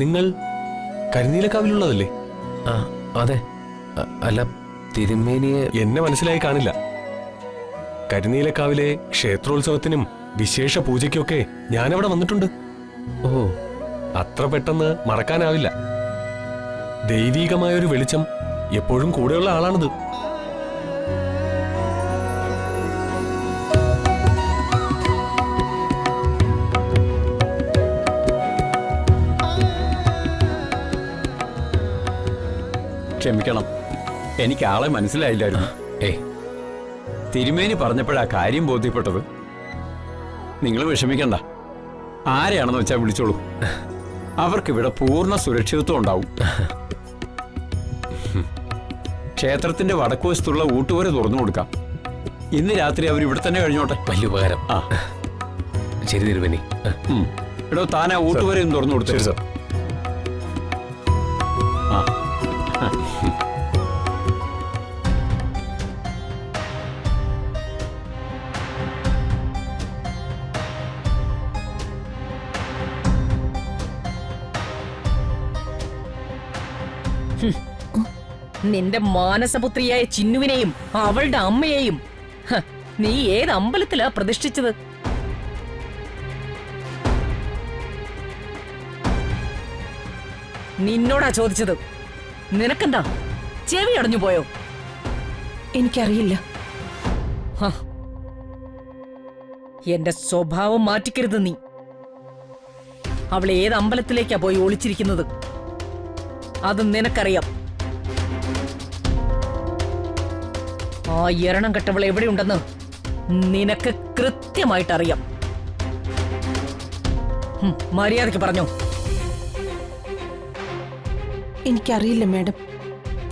നിങ്ങൾ കരിനീലക്കാവിലുള്ളതല്ലേ? ആ അതെ. അല്ല, തിരുമേനിയെ എന്നെ മനസ്സിലായി കാണില്ല. കരിനീലക്കാവിലെ ക്ഷേത്രോത്സവത്തിനും വിശേഷ പൂജയ്ക്കൊക്കെ ഞാനവിടെ വന്നിട്ടുണ്ട്. ഓ, അത്ര പെട്ടെന്ന് മറക്കാനാവില്ല. ദൈവീകമായൊരു വെളിച്ചം എപ്പോഴും കൂടെയുള്ള ആളാണിത്. ക്ഷമിക്കണം, എനിക്ക് ആളെ മനസ്സിലായില്ലായിരുന്നു. തിരുമേനി പറഞ്ഞപ്പോഴാ കാര്യം ബോധ്യപ്പെട്ടത്. നിങ്ങൾ വിഷമിക്കണ്ട, ആരെയാണെന്ന് വെച്ചാൽ വിളിച്ചോളൂ. അവർക്കിവിടെ പൂർണ്ണ സുരക്ഷിതത്വം ഉണ്ടാവും. ക്ഷേത്രത്തിന്റെ വടക്കുവശത്തുള്ള ഊട്ടുവരെ തുറന്നു കൊടുക്കാം. ഇന്ന് രാത്രി അവർ ഇവിടെ തന്നെ കഴിഞ്ഞോട്ടെ. വലിയ ഉപകാരം. ആ ശരി തിരുമേനി. എടോ, താൻ ആ ഊട്ടുവരെയും തുറന്നു കൊടുത്തു. സാർ. ആ നിന്റെ മാനസപുത്രിയായ ചിന്നുവിനെയും അവളുടെ അമ്മയെയും നീ ഏത് അമ്പലത്തിലാ പ്രതിഷ്ഠിച്ചത്? നിന്നോടാ ചോദിച്ചത്. നിനക്കെന്താ ചെവി അടഞ്ഞു പോയോ? എനിക്കറിയില്ല. എന്റെ സ്വഭാവം മാറ്റിക്കരുത് നീ. അവൾ ഏത് അമ്പലത്തിലേക്കാ പോയി ഒളിച്ചിരിക്കുന്നത്? അത് നിനക്കറിയാം. ആ എരണം കെട്ടവൾ എവിടെയുണ്ടെന്ന് നിനക്ക് കൃത്യമായിട്ടറിയാം. മര്യാദയ്ക്ക് പറഞ്ഞോ. എനിക്കറിയില്ല മാഡം.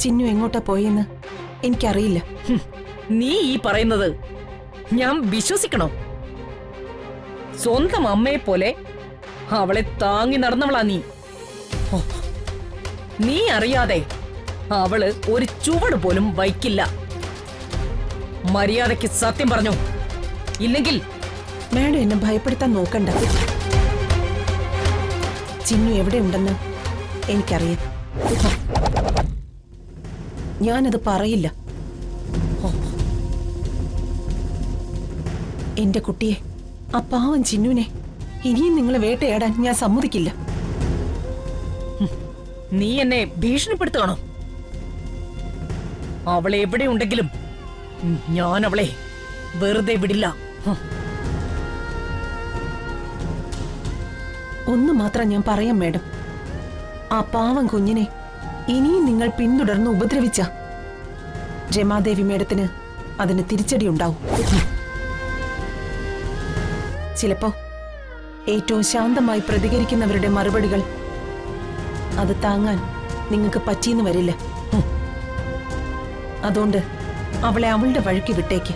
ചിന്നു എങ്ങോട്ടാ പോയെന്ന് എനിക്കറിയില്ല. നീ ഈ പറയുന്നത് ഞാൻ വിശ്വസിക്കണോ? സ്വന്തം അമ്മയെ പോലെ അവളെ താങ്ങി നടന്നവളാ നീ. നീ അറിയാതെ അവള് ഒരു ചുവട് പോലും വയ്ക്കില്ല. മര്യാദയ്ക്ക് സത്യം പറഞ്ഞു. ഇല്ലെങ്കിൽ മാഡം എന്നെ ഭയപ്പെടുത്താൻ നോക്കണ്ട. ചിന്നു എവിടെയുണ്ടെന്ന് എനിക്കറിയാം. ഞാനത് പറയില്ല. എന്റെ കുട്ടിയെ, ആ പാവം ചിന്നുവിനെ ഇനിയും നിങ്ങളെ വേട്ടയാടാൻ ഞാൻ സമ്മതിക്കില്ല. നീ എന്നെ ഭീഷണിപ്പെടുത്തുകയാണോ? അവളെ എവിടെയുണ്ടെങ്കിലും ഞാൻ അവളെ വെറുതെ വിടില്ല. ഒന്ന് മാത്രം ഞാൻ പറയാം മാഡം. ആ പാവം കുഞ്ഞിനെ ഇനിയും നിങ്ങൾ പിന്തുടർന്ന് ഉപദ്രവിച്ച രമാദേവി മേഡത്തിന് അതിന് തിരിച്ചടി ഉണ്ടാവും. ചിലപ്പോ ഏറ്റവും ശാന്തമായി പ്രതികരിക്കുന്നവരുടെ മറുപടികൾ അത് താങ്ങാൻ നിങ്ങൾക്ക് പറ്റിയെന്ന് വരില്ല. അതുകൊണ്ട് അവളെ അവളുടെ വഴിക്ക് വിട്ടേക്ക്.